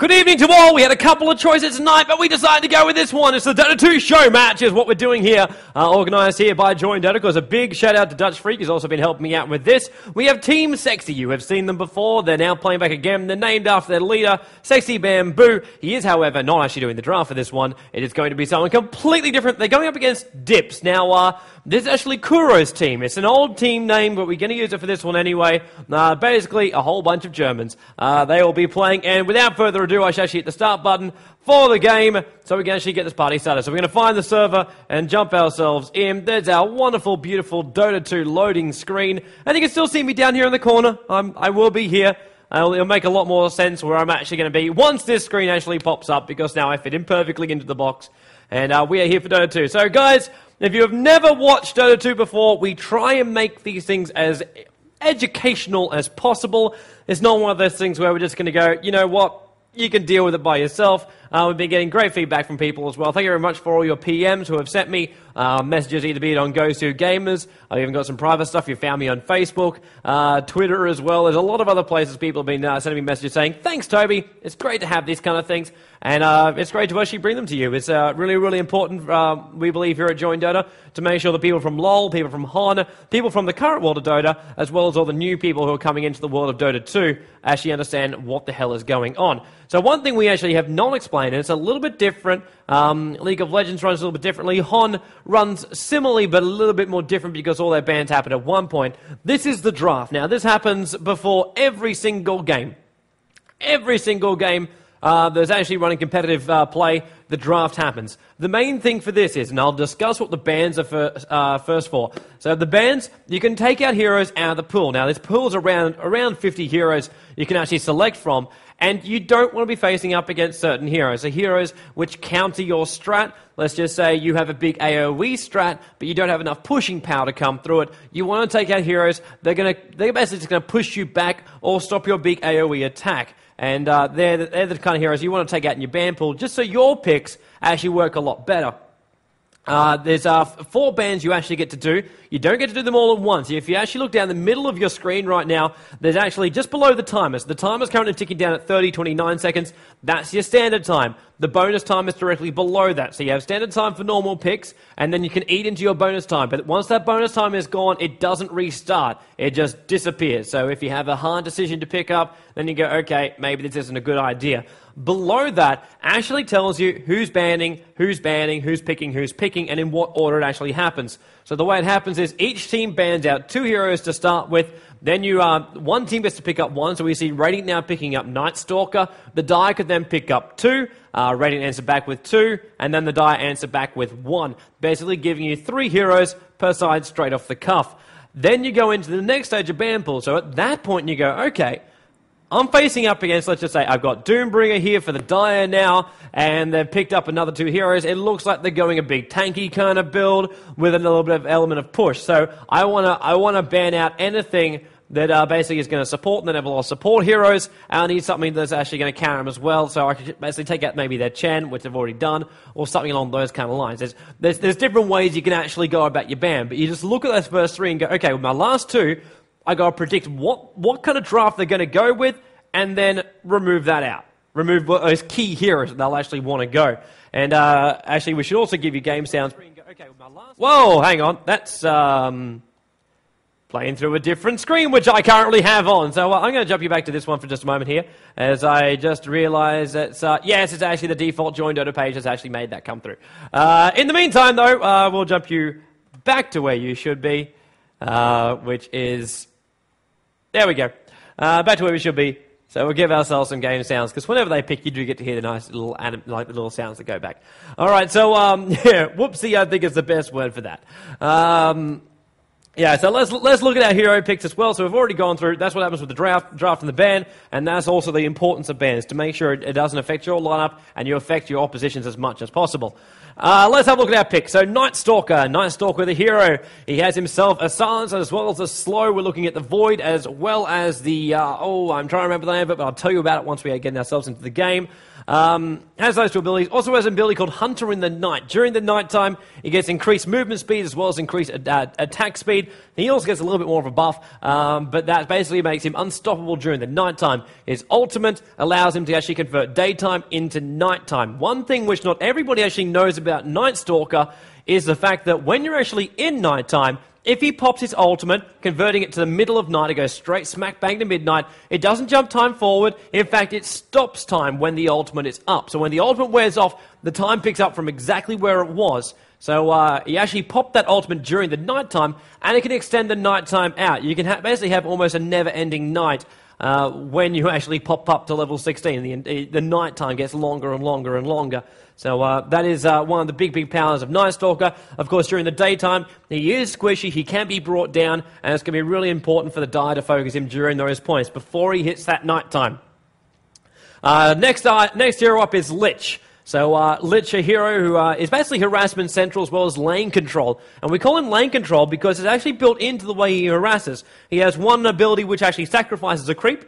Good evening to all. We had a couple of choices tonight, but we decided to go with this one. It's the DOTA 2 Showmatch is what we're doing here, organised here by Join DOTA. Of course, a big shout out to Dutch Freak, who's also been helping me out with this. We have Team Sexy. You have seen them before. They're now playing back again. They're named after their leader, Sexy Bamboo. He is, however, not actually doing the draft for this one. It is going to be someone completely different. They're going up against Dips. Now, this is actually Kuro's team. It's an old team name, but we're going to use it for this one anyway. Basically, a whole bunch of Germans. They will be playing, and without further ado, I should actually hit the start button for the game so we can actually get this party started. So we're going to find the server and jump ourselves in. There's our wonderful, beautiful Dota 2 loading screen. And you can still see me down here in the corner. I will be here. It'll make a lot more sense where I'm actually going to be once this screen actually pops up, because now I fit in perfectly into the box. And we are here for Dota 2. So guys, if you have never watched Dota 2 before, we try and make these things as educational as possible. It's not one of those things where we're just going to go, you know what, you can deal with it by yourself. We've been getting great feedback from people as well. Thank you very much for all your PMs who have sent me messages, either be it on Go2 Gamers. I've even got some private stuff. You found me on Facebook, Twitter as well. There's a lot of other places people have been sending me messages saying, thanks, Toby. It's great to have these kind of things. And it's great to actually bring them to you. It's really, really important, we believe, here at Join Dota, to make sure that people from LoL, people from HON, people from the current world of Dota, as well as all the new people who are coming into the world of Dota 2, actually understand what the hell is going on. So one thing we actually have not explained, and it's a little bit different. League of Legends runs a little bit differently. HON runs similarly, but a little bit more different because all their bans happen at one point. This is the draft. Now, this happens before every single game. Every single game there's actually running competitive play, the draft happens. The main thing for this is, and I'll discuss what the bans are first for. So the bans, you can take out heroes out of the pool. Now, this pool is around 50 heroes you can actually select from, and you don't want to be facing up against certain heroes. So heroes which counter your strat. Let's just say you have a big AoE strat, but you don't have enough pushing power to come through it. You want to take out heroes, they're basically just going to push you back or stop your big AoE attack. And they're the kind of heroes you want to take out in your ban pool, just so your picks actually work a lot better. There's 4 bans you actually get to do. You don't get to do them all at once. If you actually look down the middle of your screen right now, there's actually just below the timers. The timer's currently ticking down at 30:29 seconds. That's your standard time. The bonus time is directly below that. So you have standard time for normal picks, and then you can eat into your bonus time. But once that bonus time is gone, it doesn't restart. It just disappears. So if you have a hard decision to pick up, then you go, okay, maybe this isn't a good idea. Below that actually tells you who's banning, who's picking, and in what order it actually happens. So the way it happens is each team bans out 2 heroes to start with. Then one team gets to pick up 1. So we see Radiant now picking up Night Stalker. The Die could then pick up 2. Radiant answer back with 2, and then the Die answer back with 1. Basically giving you 3 heroes per side straight off the cuff. Then you go into the next stage of ban pool. So at that point you go, okay, I'm facing up against, let's just say, I've got Doombringer here for the Dire now, and they've picked up another 2 heroes. It looks like they're going a big tanky kind of build with a little bit of element of push. So I wanna ban out anything that basically is going to support the level of support heroes. I need something that's actually going to counter them as well. So I could basically take out maybe their Chen, which I've already done, or something along those kind of lines. There's different ways you can actually go about your ban, but you just look at those first 3 and go, okay, with my last 2, I got to predict what kind of draft they're going to go with, and then remove that out. Remove those key heroes that they'll actually want to go. And actually, we should also give you game sounds. Whoa, hang on. That's playing through a different screen, which I currently have on. So I'm going to jump you back to this one for just a moment here, as I just realized that, yes, it's actually the default Join Dota page has actually made that come through. In the meantime, though, we'll jump you back to where you should be, which is... There we go. Back to where we should be. So we'll give ourselves some game sounds, because whenever they pick, you do get to hear the nice little little sounds that go back. All right, so yeah, whoopsie, I think is the best word for that. Yeah, so let's look at our hero picks as well. So we've already gone through. That's what happens with the draft and the ban, and that's also the importance of bans, to make sure it doesn't affect your lineup and you affect your oppositions as much as possible. Let's have a look at our pick. So Night Stalker. Night Stalker, the hero. He has himself a silence as well as a slow. We're looking at the Void as well as the... I'm trying to remember the name of it, but I'll tell you about it once we get ourselves into the game. Has those two abilities. Also has an ability called Hunter in the Night. During the nighttime, he gets increased movement speed as well as increased attack speed. He also gets a little bit more of a buff, but that basically makes him unstoppable during the nighttime. His ultimate allows him to actually convert daytime into nighttime. One thing which not everybody actually knows about Night Stalker is the fact that when you're actually in nighttime, if he pops his ultimate, converting it to the middle of night, it goes straight smack bang to midnight. It doesn't jump time forward. In fact, it stops time when the ultimate is up. So when the ultimate wears off, the time picks up from exactly where it was. So he actually popped that ultimate during the nighttime, and it can extend the nighttime out. You can basically have almost a never-ending night when you actually pop up to level 16. The nighttime gets longer and longer and longer. So that is one of the big powers of Night Stalker. Of course, during the daytime, he is squishy, he can be brought down, and it's going to be really important for the die to focus him during those points before he hits that nighttime. Next hero up is Lich. So Lich, a hero who is basically harassment central as well as lane control. And we call him lane control because it's actually built into the way he harasses. He has one ability which actually sacrifices a creep.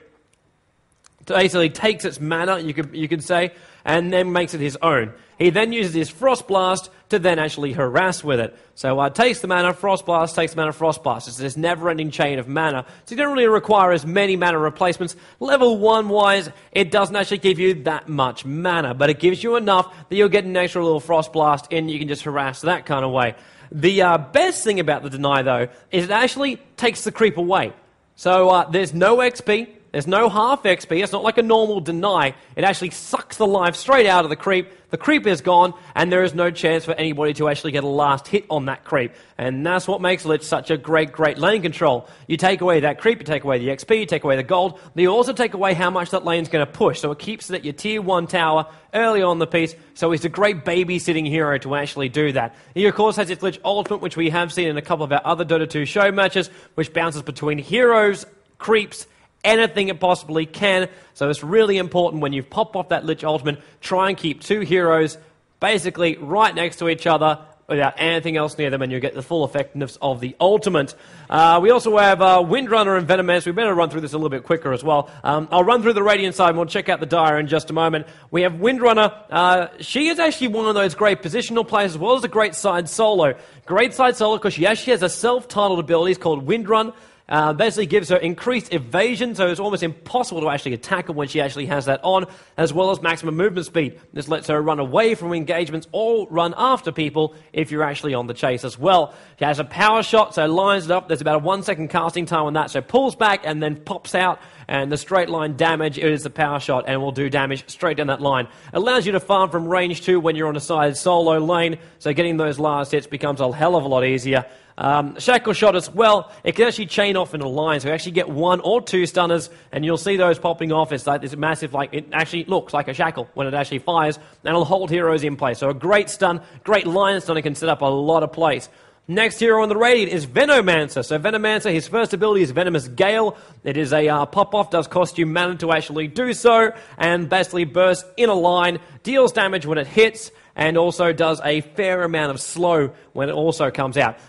Basically takes its mana, you could say, and then makes it his own. He then uses his Frost Blast to then actually harass with it. So takes the mana, Frost Blast, takes the mana, Frost Blast. It's this never-ending chain of mana. So you don't really require as many mana replacements. Level 1-wise, it doesn't actually give you that much mana, but it gives you enough that you'll get an extra little Frost Blast in, you can just harass that kind of way. The best thing about the Deny, though, is it actually takes the creep away. So there's no XP. There's no half XP. It's not like a normal Deny. It actually sucks the life straight out of the creep. The creep is gone, and there is no chance for anybody to actually get a last hit on that creep. And that's what makes Lich such a great lane control. You take away that creep, you take away the XP, you take away the gold, but you also take away how much that lane's going to push. So it keeps it at your tier 1 tower early on the piece. So he's a great babysitting hero to actually do that. He, of course, has his Lich ultimate, which we have seen in a couple of our other Dota 2 show matches, which bounces between heroes, creeps, anything it possibly can. So it's really important when you pop off that Lich ultimate, try and keep two heroes basically right next to each other without anything else near them, and you get the full effectiveness of the ultimate. We also have Windrunner and Venomancer. We better run through this a little bit quicker as well. I'll run through the Radiant side and we'll check out the Dire in just a moment. We have Windrunner. She is actually one of those great positional players as well as a great side solo. Great side solo because she actually has a self-titled ability called Windrun. Basically gives her increased evasion, so it's almost impossible to actually attack her when she actually has that on, as well as maximum movement speed. This lets her run away from engagements or run after people if you're actually on the chase as well. She has a power shot, so lines it up. There's about a 1 second casting time on that, so pulls back and then pops out, and the straight line damage is the power shot and will do damage straight down that line. Allows you to farm from range 2 when you're on a side solo lane, so getting those last hits becomes a hell of a lot easier. Shackle shot as well, it can actually chain off in a line, so you actually get 1 or 2 stunners, and you'll see those popping off. It's like this massive, it actually looks like a shackle when it actually fires, and it'll hold heroes in place. So a great stun, great line stun, it can set up a lot of plays. Next hero on the Radiant is Venomancer. So Venomancer, his first ability is Venomous Gale. It is a pop-off, does cost you mana to actually do so, and basically bursts in a line, deals damage when it hits, and also does a fair amount of slow when it also comes out.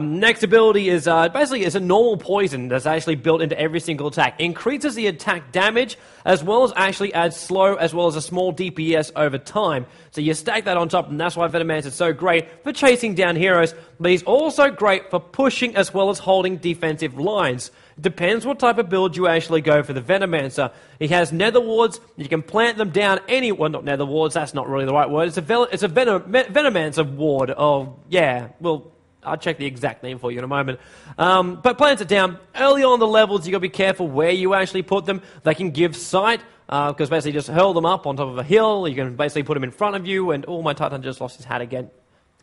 Next ability is basically is a normal poison that's actually built into every single attack. Increases the attack damage as well as actually adds slow as well as a small DPS over time. So you stack that on top, and that's why Venomancer is so great for chasing down heroes, but he's also great for pushing as well as holding defensive lines. Depends what type of build you actually go for the Venomancer. He has Nether Wards. You can plant them down well, not Nether Wards, that's not really the right word. It's a Venomancer ward. Oh, yeah. Well, I'll check the exact name for you in a moment. But plants it down. Early on the levels, you got to be careful where you actually put them. They can give sight, because basically just hurl them up on top of a hill. You can basically put them in front of you, and my Titan just lost his hat again.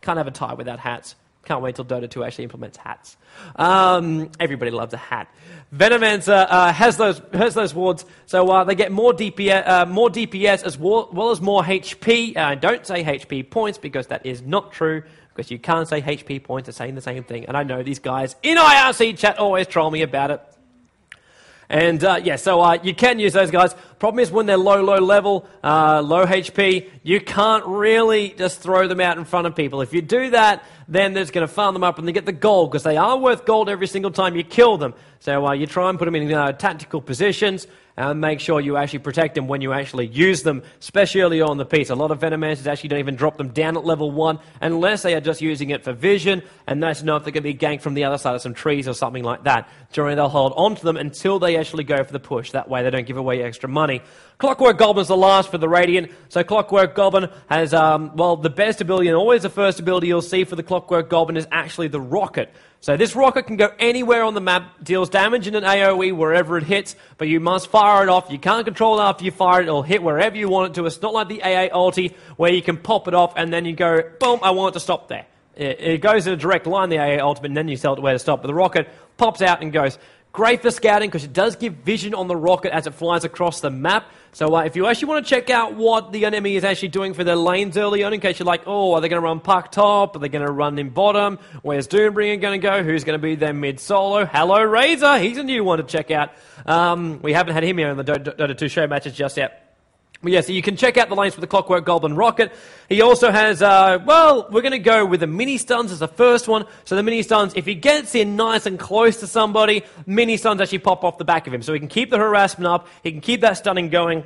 Can't have a tie without hats. Can't wait till Dota 2 actually implements hats. Everybody loves a hat. Venomancer has those wards, so they get more DPS as well as more HP. Don't say HP points because that is not true, because you can't say HP points, they're saying the same thing. And I know these guys in IRC chat always troll me about it. And so you can use those guys, Problem is when they're low level, low HP, you can't really just throw them out in front of people. If you do that, then they're just going to farm them up and they get the gold, because they are worth gold every single time you kill them. So you try and put them in tactical positions and make sure you actually protect them when you actually use them, especially early on in the piece. A lot of Venomancers actually don't even drop them down at level 1 unless they are just using it for vision, and that's enough they're going to be ganked from the other side of some trees or something like that. Generally, they'll hold on to them until they actually go for the push. That way they don't give away extra money. Clockwork Goblin's the last for the Radiant. So Clockwork Goblin has, the best ability, and always the first ability you'll see for the Clockwork Goblin is actually the Rocket. So this rocket can go anywhere on the map, deals damage in an AoE wherever it hits, but you must fire it off. You can't control it after you fire it. It'll hit wherever you want it to. It's not like the AA ulti where you can pop it off and then you go, boom, I want it to stop there. It goes in a direct line, the AA ultimate, and then you tell it where to stop. But the rocket pops out and goes. Great for scouting because it does give vision on the rocket as it flies across the map. So if you actually want to check out what the enemy is actually doing for their lanes early on, in case you're like, oh, are they going to run puck top? Are they going to run in bottom? Where's Doombringer going to go? Who's going to be their mid solo? Hello, Razor. He's a new one to check out. We haven't had him here in the Dota 2 show matches just yet. But yeah, so you can check out the lanes for the Clockwork Goblin Rocket. He also has, we're going to go with the mini stuns as the first one. So the mini stuns, if he gets in nice and close to somebody, mini stuns actually pop off the back of him. So he can keep the harassment up, he can keep that stunning going.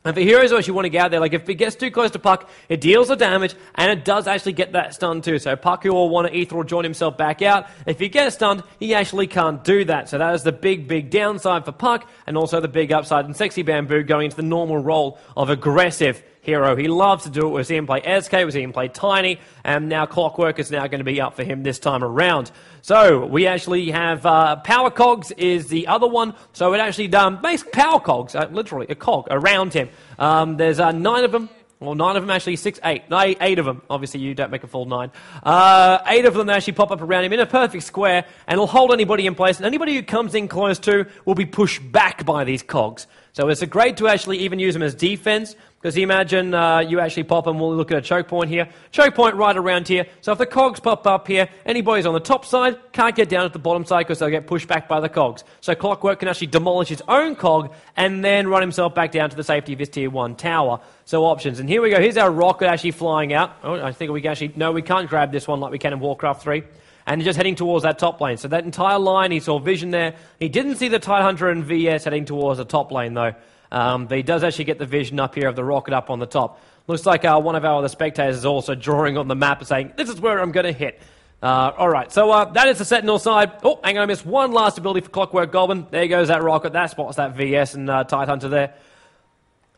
And for heroes who actually want to get out there, like if it gets too close to Puck, it deals the damage, and it does actually get that stun too. So Puck, who will want to Ether or join himself back out, if he gets stunned, he actually can't do that. So that is the big downside for Puck, and also the big upside in Sexy Bamboo going into the normal role of aggressive hero. He loves to do it. We've seen him play SK, we've seen him play Tiny, and now Clockwork is now going to be up for him this time around. So we actually have Power Cogs is the other one. So it actually makes Power Cogs, literally a cog around him. There's 9 of them. Well, 9 of them actually, 8 of them. Obviously, you don't make a full 9. 8 of them actually pop up around him in a perfect square, and it'll hold anybody in place. And anybody who comes in close to will be pushed back by these cogs. So it's great to actually even use them as defense. Because imagine you actually pop them, we'll look at a choke point here. Choke point right around here. So if the cogs pop up here, anybody's on the top side can't get down at the bottom side because they'll get pushed back by the cogs. So Clockwork can actually demolish his own cog and then run himself back down to the safety of his tier 1 tower. So options. And here we go. Here's our rocket actually flying out. Oh, I think we can actually... No, we can't grab this one like we can in Warcraft 3. And just heading towards that top lane. So that entire line, he saw vision there. He didn't see the Tidehunter and VS heading towards the top lane though. But he does actually get the vision up here of the rocket up on the top. Looks like one of our other spectators is also drawing on the map and saying, this is where I'm going to hit. Alright, so that is the Sentinel side. Oh, hang on, I missed one last ability for Clockwork Goblin. There goes that rocket. That spots that VS and Tidehunter there.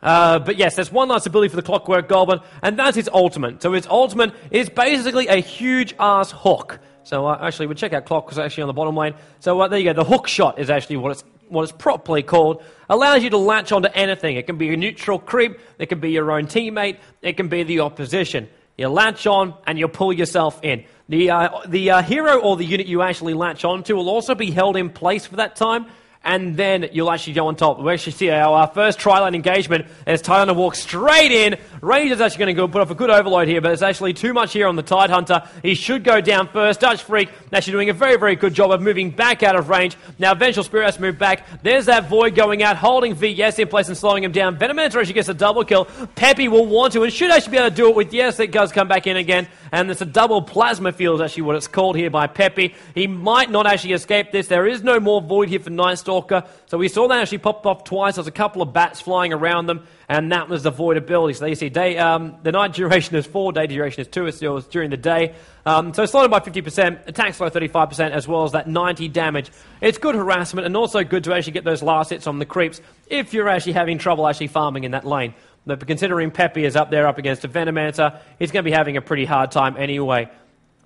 But yes, there's one last ability for the Clockwork Goblin, and that's his ultimate. So his ultimate is basically a huge-ass hook. So actually, we'll check out Clock, because it's actually on the bottom lane. So there you go, the hook shot is actually what it's properly called. Allows you to latch onto anything. It can be a neutral creep, it can be your own teammate, it can be the opposition. You latch on, and you pull yourself in. The hero or the unit you actually latch onto will also be held in place for that time, and then you'll actually go on top. We actually see our first tri-lane engagement as Tidehunter walks straight in. Ranger's actually going to go put off a good overload here, but it's actually too much here on the Tidehunter. He should go down first. Dutch Freak actually doing a very good job of moving back out of range. Now Vengeful Spirit has to move back. There's that Void going out, holding VS in place and slowing him down. Venomancer actually gets a double kill. Peppy will want to and should actually be able to do it with, yes, it does come back in again. And it's a double plasma field is actually what it's called here by Peppy. He might not actually escape this. There is no more Void here for Night Stalker. So we saw that actually pop off twice. There's a couple of bats flying around them, and that was the Void ability. So you see, the night duration is 4, day duration is 2. It's still during the day. So slowed by 50%, attack slow 35%, as well as that 90 damage. It's good harassment, and also good to actually get those last hits on the creeps if you're actually having trouble actually farming in that lane. But considering Peppy is up there up against a Venomancer, he's going to be having a pretty hard time anyway.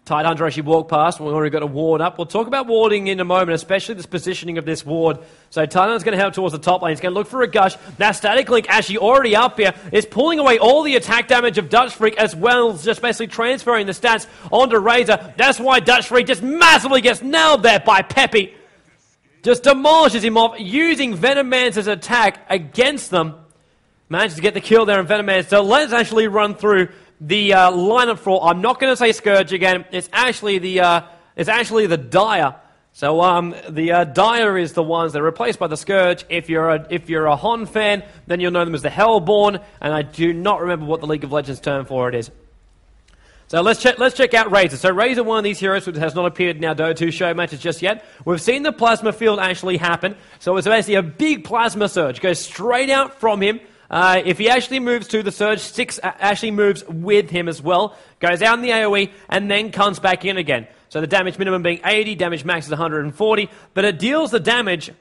Tidehunter actually walked past. We've already got a ward up. We'll talk about warding in a moment, especially this positioning of this ward. So Tidehunter's going to head towards the top lane. He's going to look for a gush. Now Static Link actually already up here is pulling away all the attack damage of Dutch Freak, as well as just basically transferring the stats onto Razor. That's why Dutch Freak just massively gets nailed there by Peppy. Just demolishes him off, using Venomancer's attack against them. Manages to get the kill there on Venomancer. So let's actually run through the lineup for, I'm not going to say Scourge again. It's actually the Dire. So the Dire is the ones that are replaced by the Scourge. If you're a Hon fan, then you'll know them as the Hellborn, and I do not remember what the League of Legends term for it is. So let's check out Razor. So Razor, one of these heroes which has not appeared in our Dota 2 show matches just yet. We've seen the Plasma Field actually happen. So it's basically a big Plasma Surge. Goes straight out from him. If he actually moves to the Surge, 6 actually moves with him as well. Goes out in the AoE and then comes back in again. So the damage minimum being 80, damage max is 140. But it deals the damage,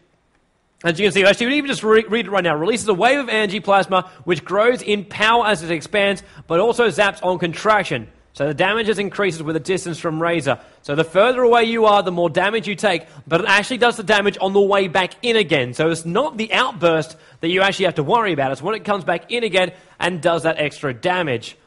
as you can see, actually, we even just read it right now. Releases a wave of energy plasma, which grows in power as it expands, but also zaps on contraction. So the damage increases with the distance from Razor. So the further away you are, the more damage you take, but it actually does the damage on the way back in again. So it's not the outburst that you actually have to worry about. It's when it comes back in again and does that extra damage.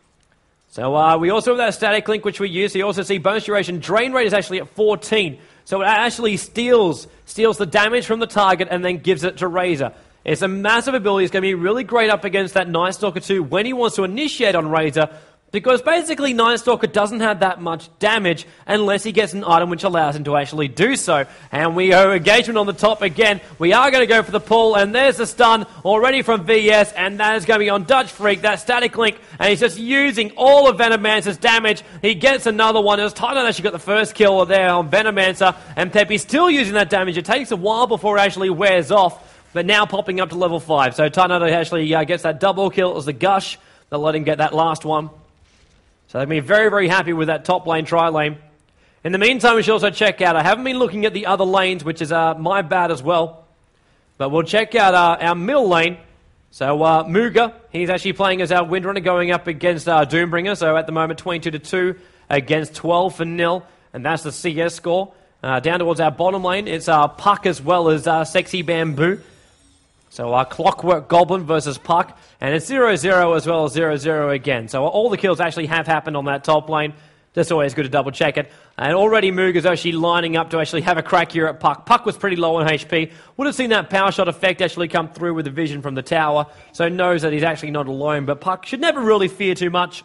So we also have that static link which we use. So you also see bonus duration. Drain rate is actually at 14. So it actually steals the damage from the target and then gives it to Razor. It's a massive ability. It's going to be really great up against that Night Stalker 2 when he wants to initiate on Razor, because basically Night Stalker doesn't have that much damage unless he gets an item which allows him to actually do so. And we have engagement on the top again. We are going to go for the pull, and there's the stun already from VS, and that is going to be on Dutch Freak, that static link, and he's just using all of Venomancer's damage. He gets another one. It was Titan actually got the first kill there on Venomancer, and Pepe's still using that damage. It takes a while before it actually wears off, but now popping up to level 5. So Titan actually gets that double kill. It was the Gush that let him get that last one. So they've been very, very happy with that top lane, tri lane. In the meantime, we should also check out, I haven't been looking at the other lanes, which is my bad as well. But we'll check out our middle lane. So Muga, he's actually playing as our Windrunner going up against Doombringer. So at the moment, 22-2 against 12-0. And that's the CS score. Down towards our bottom lane, it's Puck as well as Sexy Bamboo. So Clockwork Goblin versus Puck, and it's 0-0 as well as 0-0 again. So all the kills actually have happened on that top lane. Just always good to double check it. And already Moog is actually lining up to actually have a crack here at Puck. Puck was pretty low on HP. Would have seen that power shot effect actually come through with the vision from the tower, so knows that he's actually not alone. But Puck should never really fear too much.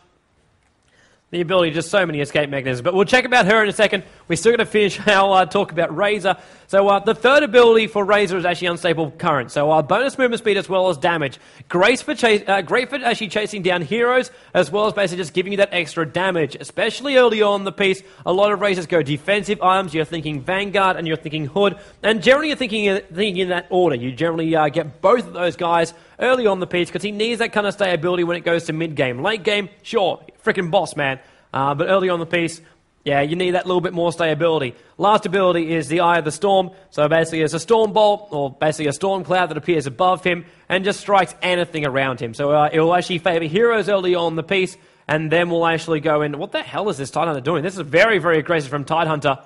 The ability, just so many escape mechanisms. But we'll check about her in a second. We're still going to finish our talk about Razor. So the third ability for Razor is actually Unstable Current. So bonus movement speed as well as damage. Great for actually chasing down heroes, as well as basically just giving you that extra damage. Especially early on in the piece, a lot of Razors go defensive items. You're thinking Vanguard and you're thinking Hood. And generally you're thinking in that order. You generally get both of those guys early on the piece, because he needs that kind of stability when it goes to mid-game. Late game, sure, freaking boss, man. But early on the piece, yeah, you need that little bit more stability. Last ability is the Eye of the Storm. So basically it's a Storm Bolt, or basically a Storm Cloud that appears above him and just strikes anything around him. So it will actually favor heroes early on the piece, and then we'll actually go in. What the hell is this Tidehunter doing? This is very, very aggressive from Tidehunter.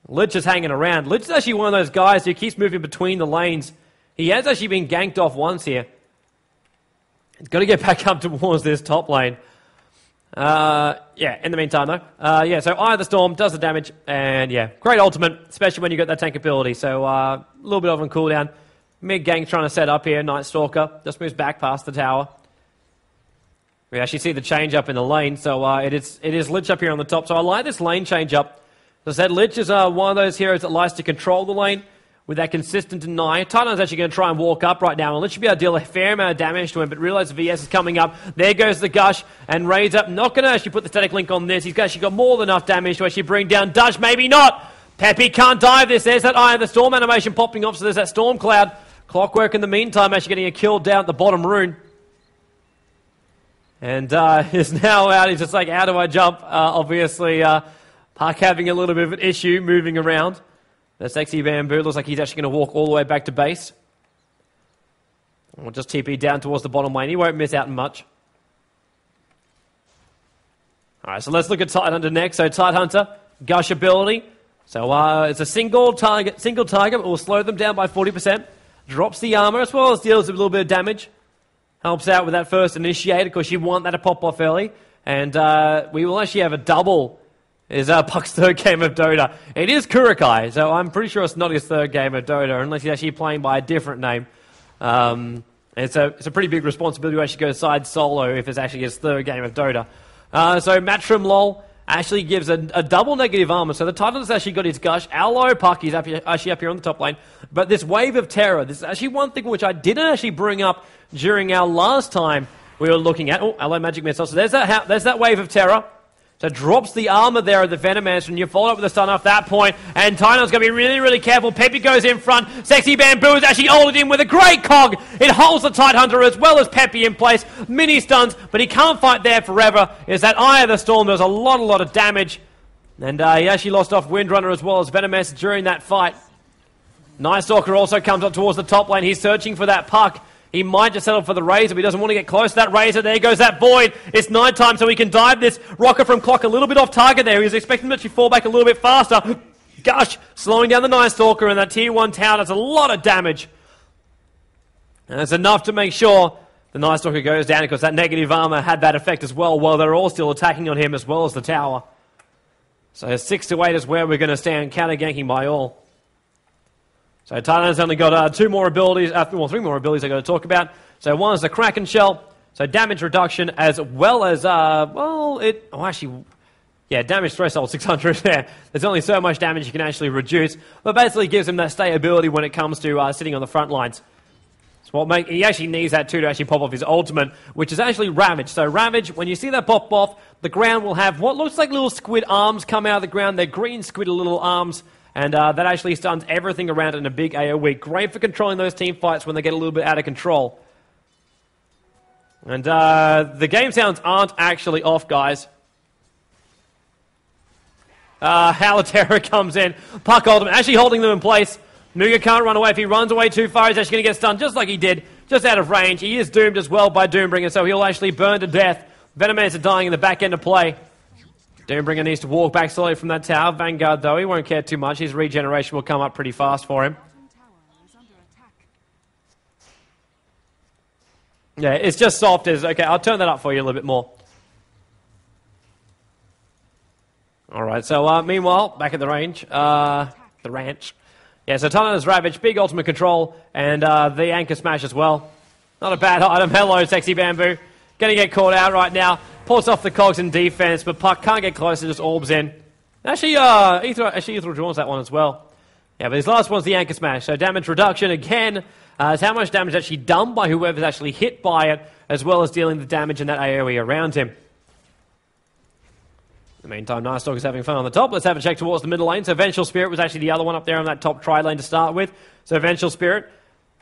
Lich is hanging around. Lich is actually one of those guys who keeps moving between the lanes. He has actually been ganked off once here. He's got to get back up towards this top lane. Yeah, in the meantime, though. Yeah, so Eye of the Storm does the damage, and yeah, great ultimate, especially when you got that tank ability. So a little bit of a cooldown. Mid-gank trying to set up here. Night Stalker just moves back past the tower. We actually see the change up in the lane, so it is Lich up here on the top. So I like this lane change up. As I said, Lich is one of those heroes that likes to control the lane with that consistent deny. Titan's actually going to try and walk up right now, and Lich should be able to deal a fair amount of damage to him, but realize the VS is coming up. There goes the Gush, and Razor not going to actually put the static link on this. He's actually got more than enough damage to actually bring down Dutch. Maybe not. Pepe can't dive this. There's that Eye of the Storm animation popping off, so there's that Storm Cloud. Clockwork in the meantime actually getting a kill down at the bottom rune. And is now out. He's just like, how do I jump? Obviously, Park having a little bit of an issue moving around. The Sexy Bamboo looks like he's actually going to walk all the way back to base. We'll just TP down towards the bottom lane. He won't miss out much. Alright, so let's look at Tidehunter next. So Tidehunter, Gush ability. So it's a single target, but will slow them down by 40%. Drops the armor as well as deals a little bit of damage. Helps out with that first initiator, because you want that to pop off early. And we will actually have a double. Is Puck's third game of Dota. It is Kurokai, so I'm pretty sure it's not his third game of Dota, unless he's actually playing by a different name. It's a pretty big responsibility to actually go side solo if it's actually his third game of Dota. So Matchroom LOL, actually gives a double negative armor. So the Titan's actually got his gush. Aloe Puck is actually up here on the top lane. But this Wave of Terror, this is actually one thing which I didn't actually bring up during our last time we were looking at. Oh, Aloe Magic Missile. So there's that Wave of Terror. So drops the armor there of the Venomancer, and you follow up with a stun off that point, and Titan's going to be really, really careful. Peppy goes in front. Sexy Bamboo is actually ulted in with a great cog. It holds the Tidehunter as well as Peppy in place. Mini stuns, but he can't fight there forever. Is that Eye of the Storm does a lot of damage. And he actually lost off Windrunner as well as Venomancer during that fight. Night Stalker also comes up towards the top lane. He's searching for that puck. He might just settle for the Razor, but he doesn't want to get close to that Razor. There goes that Void. It's nighttime, so he can dive this rocket from Clock a little bit off target there. He was expecting him to actually fall back a little bit faster. Gosh, slowing down the Night Stalker, and that Tier 1 tower does a lot of damage. And it's enough to make sure the Night Stalker goes down, because that negative armor had that effect as well, while they're all still attacking on him as well as the tower. So 6 to 8 is where we're going to stand, counter-ganking by all. So Titan's only got 2 more abilities, 3 more abilities I've got to talk about. So one is the Kraken Shell, so damage reduction, as well as, damage threshold 600 there. There's only so much damage you can actually reduce, but basically gives him that stability when it comes to sitting on the front lines. So he actually needs that too to actually pop off his ultimate, which is actually Ravage. So Ravage, when you see that pop off, the ground will have what looks like little squid arms come out of the ground. They're green squid little arms. And that actually stuns everything around it in a big AoE. Great for controlling those team fights when they get a little bit out of control. And the game sounds aren't actually off, guys. Halaterra comes in. Puck ultimate, actually holding them in place. Muga can't run away. If he runs away too far, he's actually going to get stunned just like he did, just out of range. He is doomed as well by Doombringer, so he'll actually burn to death. Venomancer dying in the back end of play. Doombringer needs to walk back slowly from that tower. Vanguard, though, he won't care too much. His regeneration will come up pretty fast for him. Yeah, it's just soft as... Okay, I'll turn that up for you a little bit more. Alright, so meanwhile, back at the range. The ranch. Yeah, so Titan's Ravage, big ultimate control, and the Anchor Smash as well. Not a bad item. Hello, Sexy Bamboo. Gonna get caught out right now. Pulls off the cogs in defense, but Puck can't get close, and just orbs in. Actually, Ether draws that one as well. Yeah, but his last one's the Anchor Smash. So damage reduction again is how much damage is actually done by whoever's actually hit by it, as well as dealing the damage in that AoE around him. In the meantime, Night Stalker's having fun on the top. Let's have a check towards the middle lane. So Vengeful Spirit was actually the other one up there on that top tri lane to start with. So Vengeful Spirit.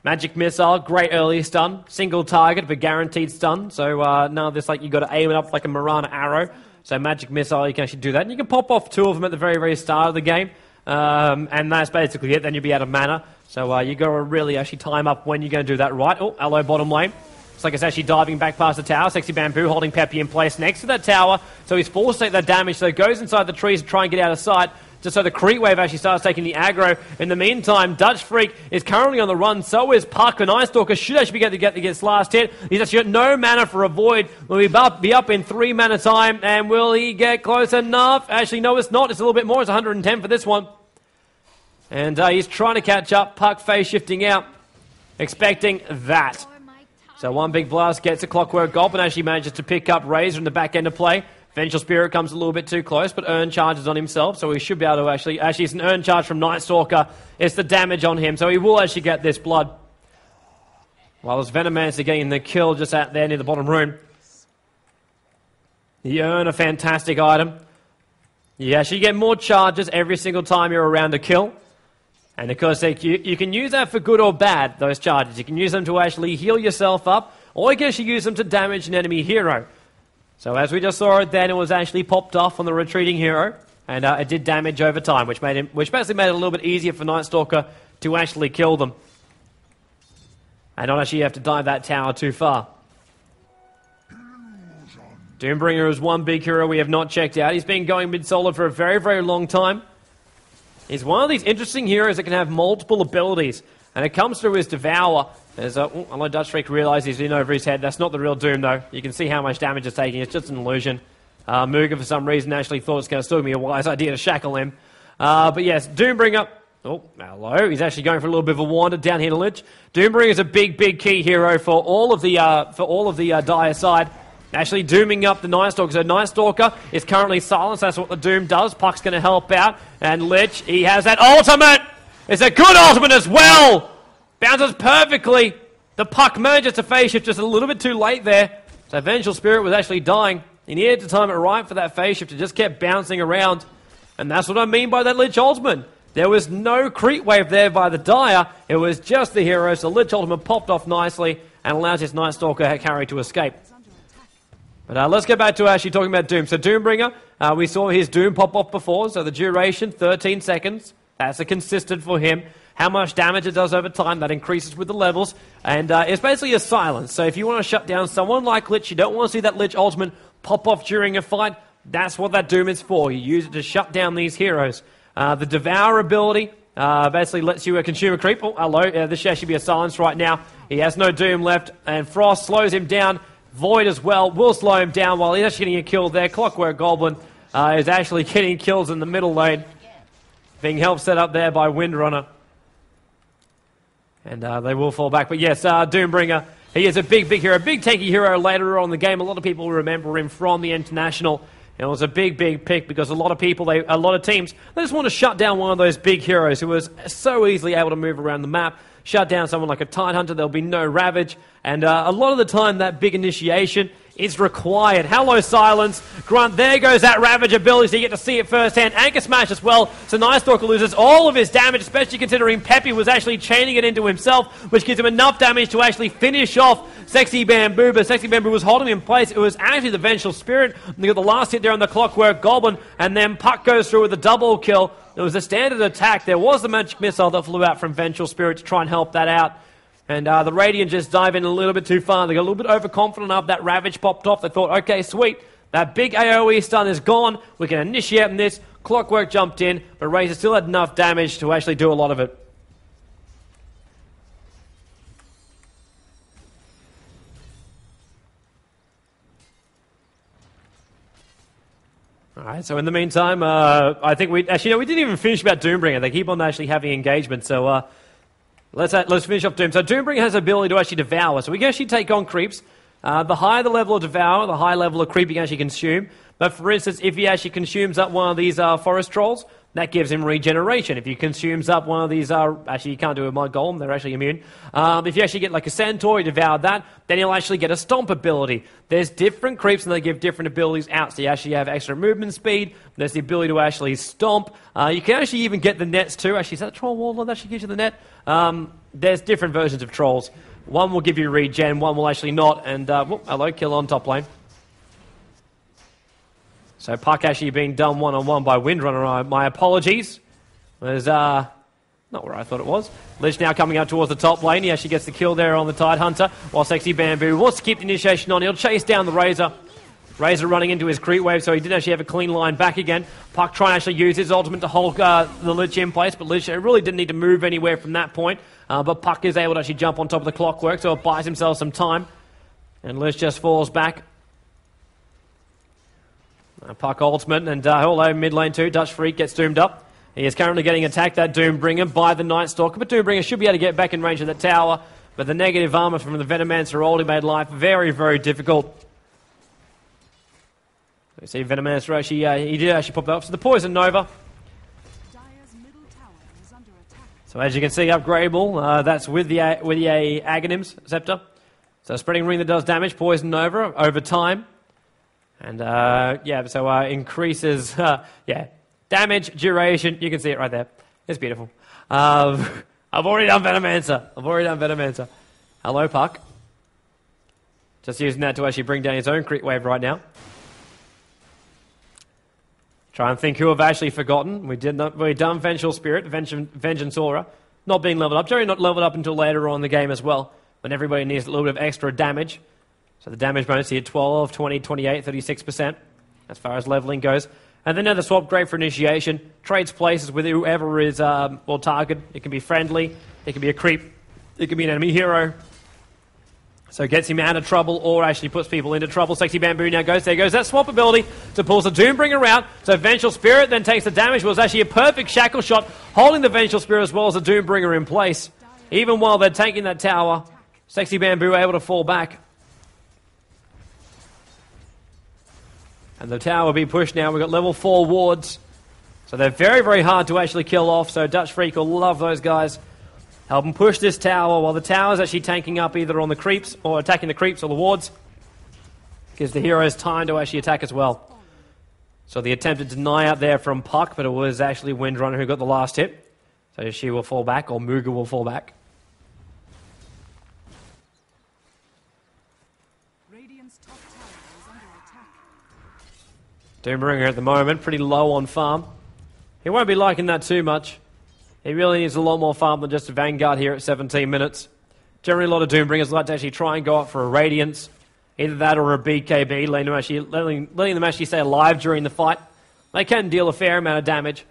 Magic Missile, great early stun. Single target, but guaranteed stun. So none of this, like, you got to aim it up like a Mirana arrow. So Magic Missile, you can actually do that. And you can pop off 2 of them at the very, very start of the game. And that's basically it. Then you'll be out of mana. So you got to really actually time up when you're going to do that right. Oh, Aloe bottom lane. Looks like it's actually diving back past the tower. Sexy Bamboo holding Peppy in place next to that tower. So he's forced to take that damage. So he goes inside the trees to try and get out of sight. Just so the creep wave actually starts taking the aggro. In the meantime, Dutch Freak is currently on the run. So is Puck. And Night Stalker should actually be able to get his last hit. He's actually got no mana for a Void. Will he be up in 3 mana time? And will he get close enough? Actually, no, it's not. It's a little bit more. It's 110 for this one. And he's trying to catch up. Puck phase shifting out. Expecting that. So one big blast gets a Clockwork Goblin. Actually manages to pick up Razor in the back end of play. Vengeful Spirit comes a little bit too close, but Earn charges on himself, so he should be able to actually it's an Earn charge from Night Stalker. It's the damage on him, so he will actually get this blood. While there's Venomancer getting the kill just out there near the bottom room. You earn a fantastic item. You actually get more charges every single time you're around a kill. And of course, you can use that for good or bad, those charges. You can use them to actually heal yourself up, or you can actually use them to damage an enemy hero. So as we just saw it then, it was actually popped off on the retreating hero, and it did damage over time, which basically made it a little bit easier for Night Stalker to actually kill them. And not actually have to dive that tower too far. Doombringer is one big hero we have not checked out. He's been going mid-solo for a very, very long time. He's one of these interesting heroes that can have multiple abilities, and it comes through his Devour. There's I know Dutch Freak realizes he's in over his head. That's not the real Doom, though. You can see how much damage it's taking. It's just an illusion. Muga, for some reason, actually thought it's going to still be a wise idea to shackle him. But yes, Doombringer. Oh, hello. He's actually going for a little bit of a wander down here to Lich. Doombringer is a big, big key hero for all of the Dire side. Actually dooming up the Night Stalker. So Night Stalker is currently silenced. That's what the Doom does. Puck's going to help out. And Lich, he has that ultimate. It's a good ultimate as well. Bounces perfectly. The Puck manages to phase shift just a little bit too late there. So Vengeful Spirit was actually dying. He needed to time it right for that phase shift. It just kept bouncing around. And that's what I mean by that Lich ultimate. There was no creep wave there by the Dire. It was just the hero. So Lich ultimate popped off nicely and allows his Night Stalker carry to escape. But let's get back to actually talking about Doom. So Doombringer, we saw his Doom pop off before. So the duration, 13 seconds. That's a consistent for him. How much damage it does over time, that increases with the levels. And it's basically a silence. So if you want to shut down someone like Lich, you don't want to see that Lich ultimate pop off during a fight. That's what that Doom is for. You use it to shut down these heroes. The Devour ability basically lets you consume a creep. Oh, hello. This should actually be a silence right now. He has no Doom left. And Frost slows him down. Void as well will slow him down while he's actually getting a kill there. Clockwork Goblin is actually getting kills in the middle lane. Being helped set up there by Windrunner. And they will fall back. But yes, Doombringer, he is a big, big hero. Big tanky hero later on in the game. A lot of people remember him from the International. It was a big, big pick because a lot of people, a lot of teams, they just want to shut down one of those big heroes who was so easily able to move around the map. Shut down someone like a Tidehunter, there'll be no Ravage. And a lot of the time, that big initiation is required. Hello, Silence. Grunt, there goes that Ravage ability, so you get to see it firsthand. Anchor Smash as well, so Night Stalker loses all of his damage, especially considering Peppy was actually chaining it into himself, which gives him enough damage to actually finish off Sexy Bamboo, but Sexy Bamboo was holding him in place. It was actually the Vengeful Spirit. They got the last hit there on the Clockwork Goblin, and then Puck goes through with a double kill. It was a standard attack. There was the Magic Missile that flew out from Vengeful Spirit to try and help that out. And the Radiant just dive in a little bit too far. They got a little bit overconfident up. That Ravage popped off. They thought, okay, sweet. That big AoE stun is gone. We can initiate on this. Clockwork jumped in, but Razor still had enough damage to actually do a lot of it. Alright, so in the meantime, I think we didn't even finish about Doombringer. They keep on actually having engagement, so let's finish off Doom. So Doombringer has the ability to actually devour, so we can actually take on creeps. The higher the level of devour, the higher level of creep you can actually consume. But for instance, if he actually consumes up one of these forest trolls, that gives him regeneration. If he consumes up one of these, actually you can't do it with my golem, they're actually immune. If you actually get like a centaur, you devour that, then he'll actually get a stomp ability. There's different creeps and they give different abilities out. So you actually have extra movement speed, there's the ability to actually stomp. You can actually even get the nets too. Actually, is that a troll warlord that actually gives you the net? There's different versions of trolls. One will give you regen, one will actually not. And, hello, kill on top lane. So Puck actually being done one-on-one by Windrunner. My apologies. It was not where I thought it was. Lich now coming out towards the top lane. He actually gets the kill there on the Tidehunter. While Sexy Bamboo wants to keep the initiation on. He'll chase down the Razor. Razor running into his creep wave, so he didn't actually have a clean line back again. Puck trying to actually use his ultimate to hold the Lich in place, but Lich really didn't need to move anywhere from that point. But Puck is able to actually jump on top of the Clockwork, so it buys himself some time. And Lich just falls back. Puck ultimate, and hello, mid lane too. Dutch Freak gets doomed up. He is currently getting attacked, that Doombringer, by the Night Stalker, but Doombringer should be able to get back in range of the tower. But the negative armor from the Venomancer already made life very, very difficult. You see Venomancer actually, he did actually pop that up. So the Poison Nova. So as you can see, upgradable. That's with the Aghanim's Scepter. So spreading ring that does damage, Poison Nova over time. And, increases, damage, duration. You can see it right there. It's beautiful. I've already done Venomancer. Hello, Puck. Just using that to actually bring down his own crit wave right now. Try and think who have actually forgotten. We've done Vengeful Spirit, Vengeance Aura. Not being leveled up. Generally not leveled up until later on in the game as well. When everybody needs a little bit of extra damage. So the damage bonus here, 12, 20, 28, 36%, as far as leveling goes. And then the swap grade for initiation. Trades places with whoever is target. It can be friendly, it can be a creep, it can be an enemy hero. So it gets him out of trouble or actually puts people into trouble. Sexy Bamboo now goes. There goes that swap ability to pull the Doombringer out. So Vengeful Spirit then takes the damage. It was actually a perfect shackle shot, holding the Vengeful Spirit as well as the Doombringer in place. Even while they're taking that tower, Sexy Bamboo able to fall back. And the tower will be pushed now. We've got level 4 wards. So they're very, very hard to actually kill off. So Dutch Freak will love those guys. Help them push this tower while the tower's actually tanking up either on the creeps or attacking the creeps or the wards. Gives the heroes time to actually attack as well. So the attempted deny out there from Puck, but it was actually Windrunner who got the last hit. So she will fall back, or Muga will fall back. Radiant's top tower is under attack. Doombringer at the moment, pretty low on farm. He won't be liking that too much. He really needs a lot more farm than just a Vanguard here at 17 minutes. Generally, a lot of Doombringers like to actually try and go up for a Radiance. Either that or a BKB, letting them actually stay alive during the fight. They can deal a fair amount of damage.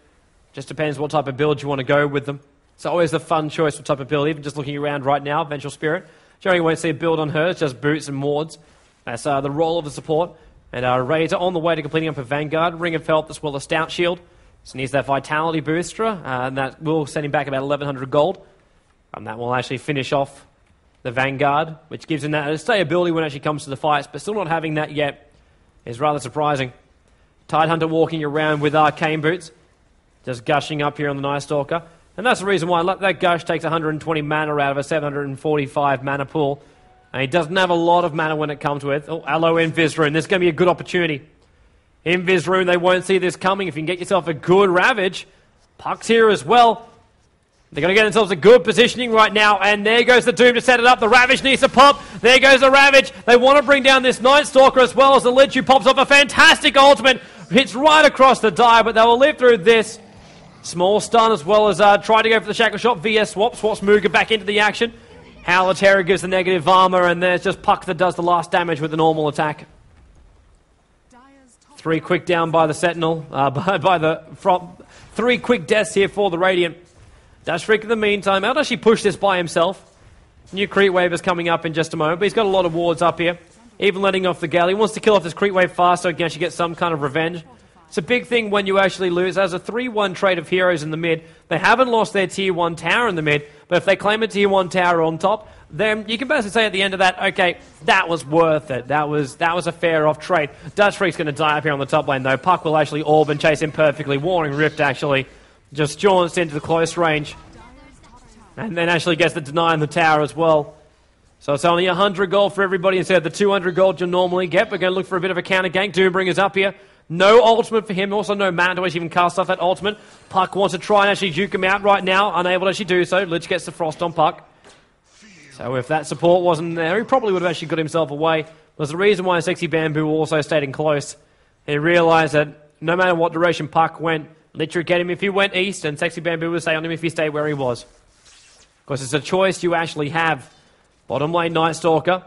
Just depends what type of build you want to go with them. It's always a fun choice for type of build. Even just looking around right now, Vengeful Spirit. Generally won't see a build on her, it's just boots and wards. That's the role of the support. And Razor on the way to completing up a Vanguard. Ring of Health as well as Stout Shield. So needs that Vitality booster, and that will send him back about 1100 gold. And that will actually finish off the Vanguard, which gives him that stability when it actually comes to the fights, but still not having that yet is rather surprising. Tidehunter walking around with Arcane Boots, just gushing up here on the Night Stalker. And that's the reason why that gush takes 120 mana out of a 745 mana pool. And he doesn't have a lot of mana when it comes with. Oh, hello, Invis Rune. This is going to be a good opportunity. Invis Rune, they won't see this coming. If you can get yourself a good Ravage, Puck's here as well. They're going to get themselves a good positioning right now, and there goes the Doom to set it up. The Ravage needs to pop. There goes the Ravage. They want to bring down this Night Stalker as well as the Lich, who pops off a fantastic ultimate. Hits right across the die, but they will live through this. Small stun as well as try to go for the Shackle Shot. VS swaps Muga back into the action. Howler Terror gives the negative armor, and there's just Puck that does the last damage with the normal attack. 3 quick down by the Sentinel, three quick deaths here for the Radiant. Dutch Freak in the meantime, how does she push this by himself? New creep wave is coming up in just a moment, but he's got a lot of wards up here. Even letting off the Gale. He wants to kill off this creep wave fast so he can actually get some kind of revenge. It's a big thing when you actually lose. As a 3-1 trade of heroes in the mid, they haven't lost their tier 1 tower in the mid, but if they claim a tier 1 tower on top, then you can basically say at the end of that, okay, that was worth it. That was a fair off trade. Dutch Freak's going to die up here on the top lane though. Puck will actually orb and chase him perfectly. Warring Rift actually just jaunts into the close range. And then actually gets the deny in the tower as well. So it's only 100 gold for everybody instead of the 200 gold you'll normally get. We're going to look for a bit of a counter gank. Doombringer's up here. No ultimate for him. Also no mana to actually even cast off that ultimate. Puck wants to try and actually juke him out right now. Unable to actually do so. Lich gets the frost on Puck. So if that support wasn't there, he probably would have actually got himself away. There's a reason why Sexy Bamboo also stayed in close. He realised that no matter what direction Puck went, Lich would get him if he went east, and Sexy Bamboo would stay on him if he stayed where he was. Because it's a choice you actually have. Bottom lane Night Stalker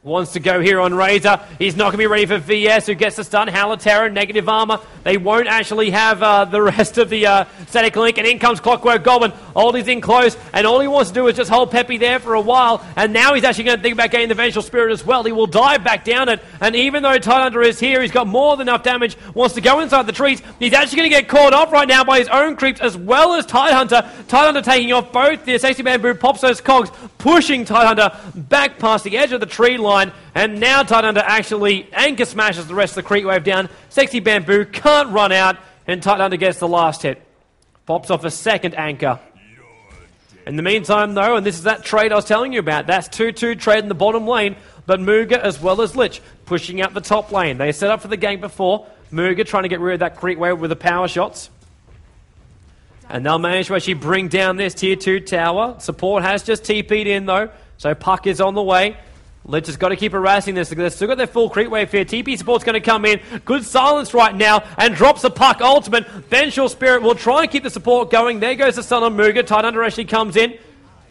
wants to go here on Razor. He's not going to be ready for VS, who gets the stun. Howler Terror, negative armor. They won't actually have the rest of the static link, and in comes Clockwork Goblin. Oldie's in close, and all he wants to do is just hold Peppy there for a while, and now he's actually going to think about getting the Vengeful Spirit as well. He will dive back down it, and even though Tidehunter is here, he's got more than enough damage, wants to go inside the trees. He's actually going to get caught off right now by his own creeps as well as Tidehunter. Tidehunter taking off both. The Sexy Bamboo pops those cogs, pushing Tidehunter back past the edge of the tree line. And now Tidehunter actually anchor smashes the rest of the creep wave down. Sexy Bamboo can't run out, and Tidehunter gets the last hit. Pops off a second anchor. In the meantime, though, and this is that trade I was telling you about, that's 2-2 trade in the bottom lane, but Muga as well as Lich pushing out the top lane. They set up for the gank before. Muga trying to get rid of that creep wave with the power shots. And they'll manage to actually bring down this tier 2 tower. Support has just TP'd in, though, so Puck is on the way. Lich has got to keep harassing this. They've still got their full creep wave here. TP support's going to come in. Good silence right now and drops the Puck ultimate. Vengeful Spirit will try and keep the support going. There goes the stun on Muga. Tidehunter actually comes in.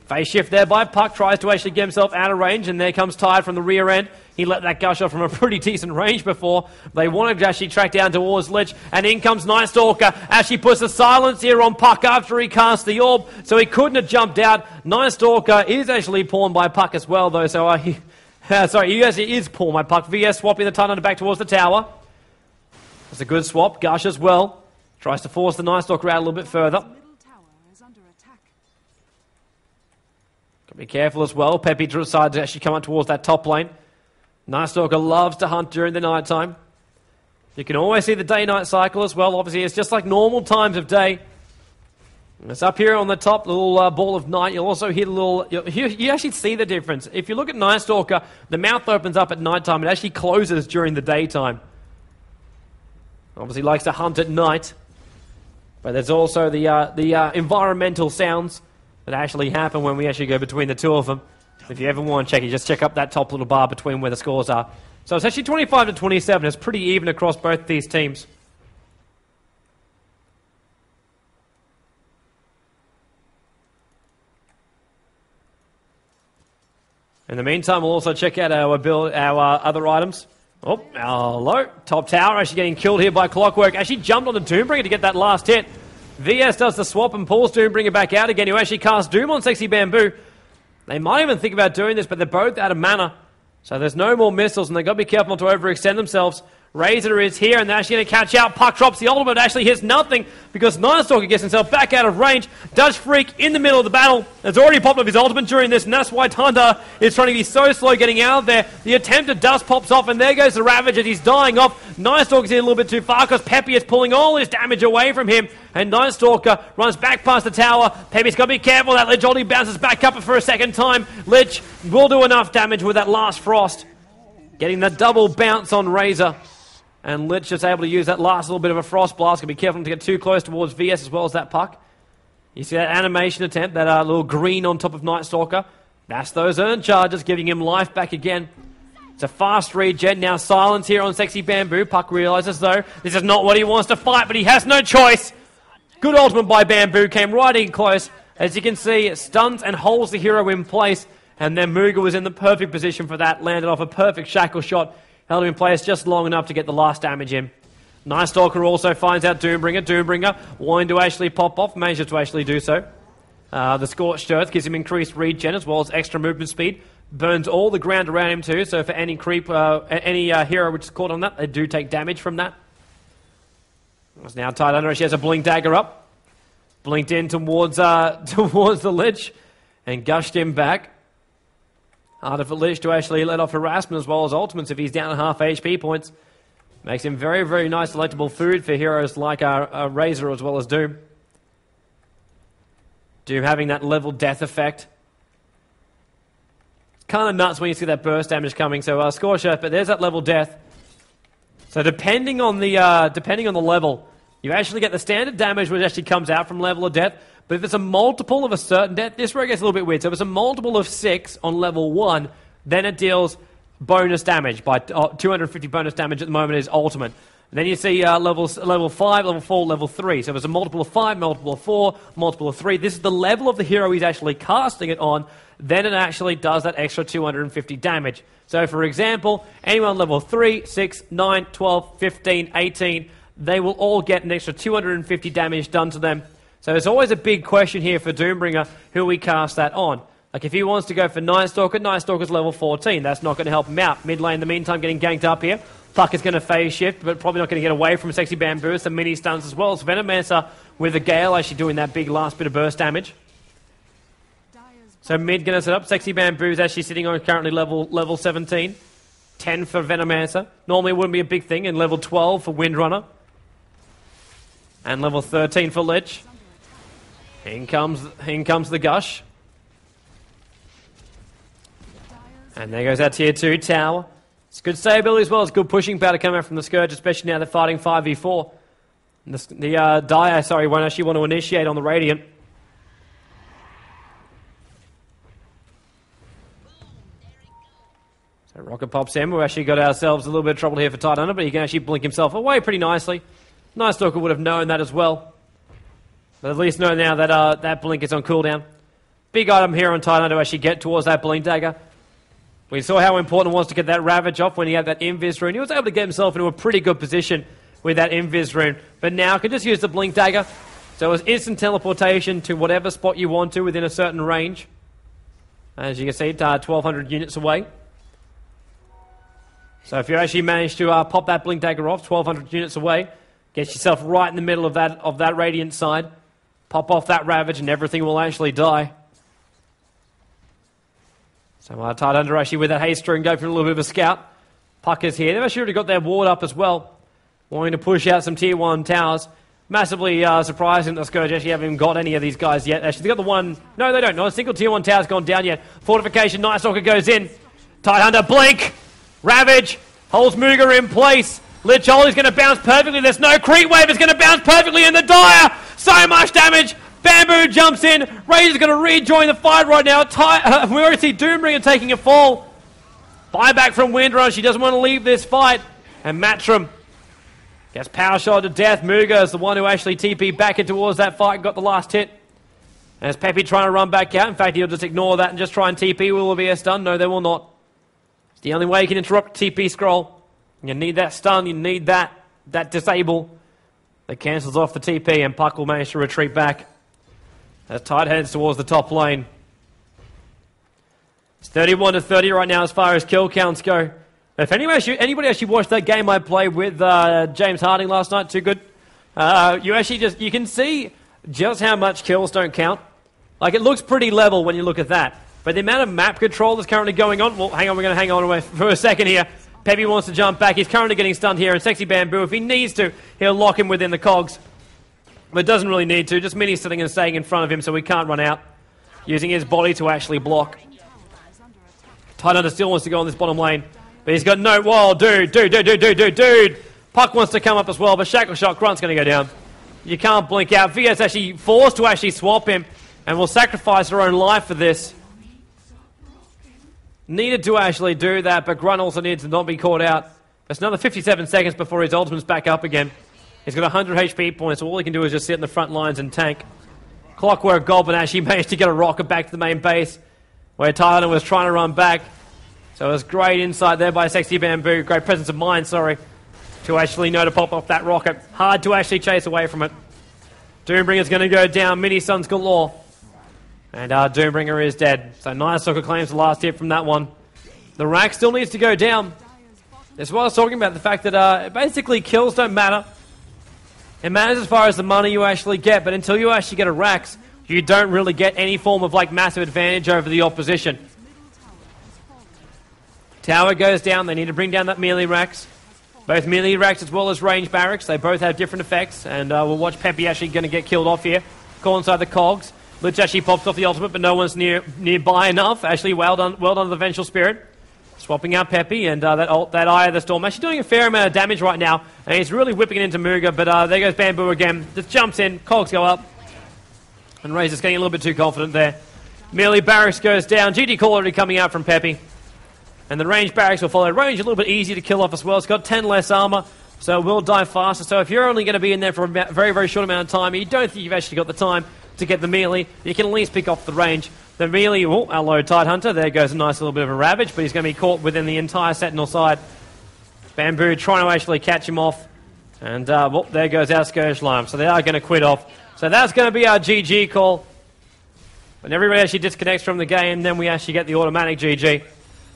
Phase shift there by Puck. Tries to actually get himself out of range, and there comes Tide from the rear end. He let that gush off from a pretty decent range before. They wanted to actually track down towards Lich, and in comes Night Stalker. Actually puts a silence here on Puck after he cast the orb, so he couldn't have jumped out. Night Stalker is actually pawned by Puck as well, though, so sorry, he actually is pawned by Puck. VS swapping the Tidehunter back towards the tower. That's a good swap. Gush as well. Tries to force the Night Stalker out a little bit further. Got to be careful as well. Peppy decides to actually come up towards that top lane. Night Stalker loves to hunt during the night time. You can always see the day-night cycle as well. Obviously, it's just like normal times of day. It's up here on the top, the little ball of night. You'll also hear the little... You actually see the difference. If you look at Night Stalker, the mouth opens up at nighttime. It actually closes during the daytime. Obviously likes to hunt at night. But there's also the environmental sounds that actually happen when we actually go between the two of them. If you ever want to check it, just check up that top little bar between where the scores are. So it's actually 25 to 27. It's pretty even across both these teams. In the meantime, we'll also check out our other items. Oh, hello. Top tower actually getting killed here by Clockwork. Actually jumped on the Doombringer to get that last hit. VS does the swap and pulls Doombringer back out again, who actually casts Doom on Sexy Bamboo. They might even think about doing this, but they're both out of mana. So there's no more missiles, and they've got to be careful not to overextend themselves. Razor is here, and they're actually going to catch out. Puck drops the ultimate, actually hits nothing, because Night Stalker gets himself back out of range. Dutch Freak in the middle of the battle has already popped up his ultimate during this, and that's why Thunder is trying to be so slow getting out of there. The attempted dust pops off, and there goes the Ravage as he's dying off. Night Stalker's in a little bit too far, because Peppy is pulling all his damage away from him, and Night Stalker runs back past the tower. Peppy's got to be careful. That Lich ulti bounces back up for a second time. Lich will do enough damage with that last Frost. Getting the double bounce on Razor. And Lich is able to use that last little bit of a Frost Blast. Got to be careful not to get too close towards VS as well as that puck. You see that animation attempt, that little green on top of Night Stalker. That's those earned charges, giving him life back again. It's a fast regen. Now silence here on Sexy Bamboo. Puck realizes, though, this is not what he wants to fight, but he has no choice. Good ultimate by Bamboo. Came right in close. As you can see, it stuns and holds the hero in place. And then Mooga was in the perfect position for that. Landed off a perfect shackle shot. Held him in place just long enough to get the last damage in. Night Stalker also finds out Doombringer. Doombringer wanting to actually pop off. Manages to actually do so. The Scorched Earth gives him increased regen as well as extra movement speed. Burns all the ground around him too. So for any creep, any hero which is caught on that, they do take damage from that. It's now tied under. She has a Blink Dagger up. Blinked in towards the Lich. And gushed him back. Harder for Lich to actually let off harassment as well as ultimates if he's down at half HP points. Makes him very, very nice selectable food for heroes like Razor as well as Doom. Doom having that level death effect. It's kind of nuts when you see that burst damage coming. So Scorched Earth, but there's that level death. So depending on the level, you actually get the standard damage which actually comes out from level of death. But if it's a multiple of a certain death, this is where it gets a little bit weird. So if it's a multiple of 6 on level 1, then it deals bonus damage by 250 bonus damage at the moment is ultimate. And then you see level 5, level 4, level 3. So if it's a multiple of 5, multiple of 4, multiple of 3, this is the level of the hero he's actually casting it on, then it actually does that extra 250 damage. So for example, anyone level 3, 6, 9, 12, 15, 18, they will all get an extra 250 damage done to them. So there's always a big question here for Doombringer, who we cast that on. Like if he wants to go for Night Stalker's level 14. That's not going to help him out. Mid lane, in the meantime, getting ganked up here. Puck is going to phase shift, but probably not going to get away from Sexy Bamboo. Some mini stuns as well. It's Venomancer with a Gale actually doing that big last bit of burst damage. So mid going to set up. Sexy Bamboo is actually sitting on currently level 17. 10 for Venomancer. Normally it wouldn't be a big thing. And level 12 for Windrunner. And level 13 for Lich. In comes the Gush. And there goes our tier 2 tower. It's good save ability as well as good pushing power coming out from the Scourge, especially now they're fighting 5v4. And the Dire, won't actually want to initiate on the Radiant. So Rocket pops in. We've actually got ourselves a little bit of trouble here for Tight Under, but he can actually blink himself away pretty nicely. Night Stalker would have known that as well. But at least know now that that blink is on cooldown. Big item here on Titan to actually get towards that Blink Dagger. We saw how important it was to get that Ravage off when he had that Invis rune. He was able to get himself into a pretty good position with that Invis rune. But now can just use the Blink Dagger. So it's instant teleportation to whatever spot you want to within a certain range. As you can see, 1,200 units away. So if you actually manage to pop that Blink Dagger off, 1,200 units away, get yourself right in the middle of that Radiant side. Pop off that Ravage and everything will actually die. So Tight Under actually with that haste rune go for a little bit of a scout. Puck is here. They've actually already got their ward up as well. wanting to push out some tier 1 towers. Massively surprising that the Scourge actually haven't even got any of these guys yet. Actually, they got the one. No, they don't. Not a single tier 1 tower's gone down yet. Fortification, Night Stalker goes in. Tidehunter, blink. Ravage holds Muga in place. Lich Oli's going to bounce perfectly. There's no creep wave. It's going to bounce perfectly in the Dire. So much damage. Bamboo jumps in. Razor's going to rejoin the fight right now. We already see Doombringer taking a fall. Buyback from Windrunner. She doesn't want to leave this fight. And Matrim gets power shot to death. Muga is the one who actually TP'd back in towards that fight and got the last hit. And is Peppy trying to run back out? In fact, he'll just ignore that and just try and TP. Will there be a stun? No, there will not. It's the only way you can interrupt TP scroll. You need that stun, you need that disable. That cancels off the TP and Puck will manage to retreat back. As Tide heads towards the top lane. It's 31-30 right now as far as kill counts go. If anybody actually watched that game I played with James Harding last night, too good. You can see just how much kills don't count. Like, it looks pretty level when you look at that. But the amount of map control that's currently going on... Well, hang on, we're going to hang on for a second here. Peppy wants to jump back. He's currently getting stunned here. And Sexy Bamboo, if he needs to, he'll lock him within the cogs. But doesn't really need to. Just Mini sitting and staying in front of him so he can't run out. Using his body to actually block. Tidehunter still wants to go on this bottom lane. But he's got no... Whoa, dude. Puck wants to come up as well, but Shackle Shot Grunt's going to go down. You can't blink out. Via's actually forced to actually swap him. And will sacrifice her own life for this. Needed to actually do that, but Grunt also needs to not be caught out. There's another 57 seconds before his ultimate's back up again. He's got 100 HP points, so all he can do is just sit in the front lines and tank. Clockwork Goblin actually managed to get a rocket back to the main base, where Tidehunter was trying to run back. So it was great insight there by Sexy Bamboo. Great presence of mind, to actually know to pop off that rocket. Hard to actually chase away from it. Doombringer's going to go down. Mini Suns galore. And Doombringer is dead. So Night Stalker claims the last hit from that one. The rack still needs to go down. That's what I was talking about, the fact that basically kills don't matter. It matters as far as the money you actually get, but until you actually get a racks, you don't really get any form of massive advantage over the opposition. Tower goes down. They need to bring down that melee racks. Both melee racks as well as range barracks. They both have different effects, and we'll watch Peppy actually going to get killed off here. Call inside the cogs. Lich actually pops off the ultimate, but no one's nearby enough. Actually, well done the Vengeful Spirit. Swapping out Peppy, and that Eye of the Storm actually doing a fair amount of damage right now. And he's really whipping it into Muga, but there goes Bamboo again. Just jumps in, cogs go up. And Razor's getting a little bit too confident there. Melee Barracks goes down. GG Call already coming out from Peppy. And the range Barracks will follow. Range a little bit easier to kill off as well. It's got 10 less armor, so it will die faster. So if you're only going to be in there for a very, very short amount of time, you don't think you've actually got the time to get the melee, you can at least pick off the range. The melee, our low Tidehunter, there goes a nice little bit of a ravage, but he's going to be caught within the entire Sentinel side. Bamboo trying to actually catch him off. And, there goes our Scourge Lime. So they are going to quit off. So that's going to be our GG call. When everybody actually disconnects from the game, then we actually get the automatic GG.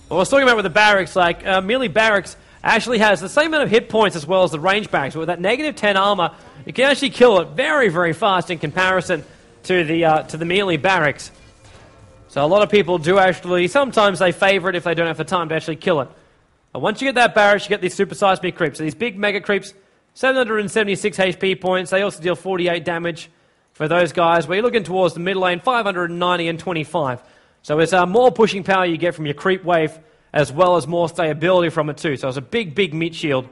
What I was talking about with the barracks, melee barracks actually has the same amount of hit points as well as the range barracks. But with that negative 10 armor, you can actually kill it very, very fast in comparison to the melee barracks. So a lot of people do actually, sometimes they favour it if they don't have the time to actually kill it. But once you get that barracks, you get these super seismic creeps. So these big mega creeps, 776 HP points. They also deal 48 damage for those guys. Where you're looking towards the middle lane, 590 and 25. So it's more pushing power you get from your creep wave, as well as more stability from it too. So it's a big, big meat shield.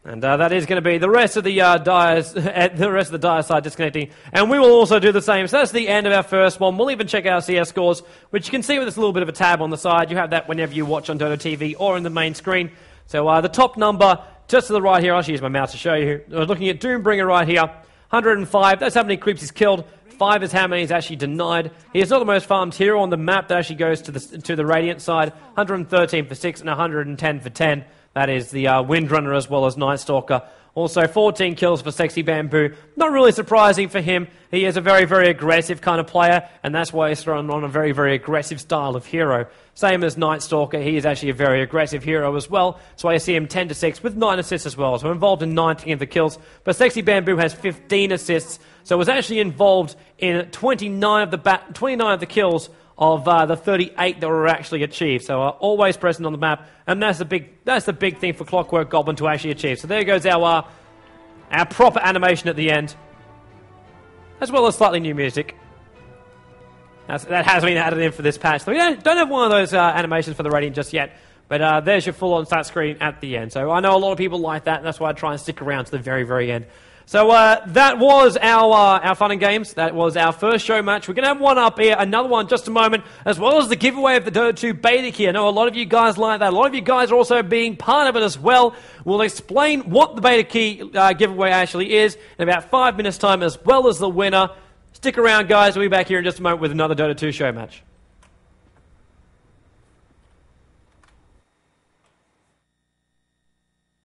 And that is going to be the rest of the Dire side disconnecting. And we will also do the same. So that's the end of our first one. We'll even check our CS scores, which you can see with this little bit of a tab on the side. You have that whenever you watch on DOTA TV or in the main screen. So the top number, just to the right here, I'll use my mouse to show you. We're looking at Doombringer right here, 105. That's how many creeps he's killed. 5 is how many he's actually denied. He is not the most farmed hero on the map that actually goes to the Radiant side. 113 for 6 and 110 for 10. That is the Windrunner as well as Night Stalker. Also 14 kills for Sexy Bamboo. Not really surprising for him. He is a very, very aggressive kind of player, and that's why he's thrown on a very, very aggressive style of hero. Same as Night Stalker, he is actually a very aggressive hero as well. That's why you see him 10 to 6 with 9 assists as well. So involved in 19 of the kills. But Sexy Bamboo has 15 assists, so was actually involved in 29 of the kills of the 38 that were actually achieved. So always present on the map, and that's the big thing for Clockwork Goblin to actually achieve. So there goes our proper animation at the end, as well as slightly new music. That has been added in for this patch. So we don't have one of those animations for the Radiant just yet, but there's your full-on start screen at the end. So I know a lot of people like that, and that's why I try and stick around to the very, very end. So that was our fun and games. That was our first show match. We're going to have one up here, another one just a moment, as well as the giveaway of the Dota 2 beta key. I know a lot of you guys like that. A lot of you guys are also being part of it as well. We'll explain what the beta key giveaway actually is in about 5 minutes' time, as well as the winner. Stick around, guys. We'll be back here in just a moment with another Dota 2 show match.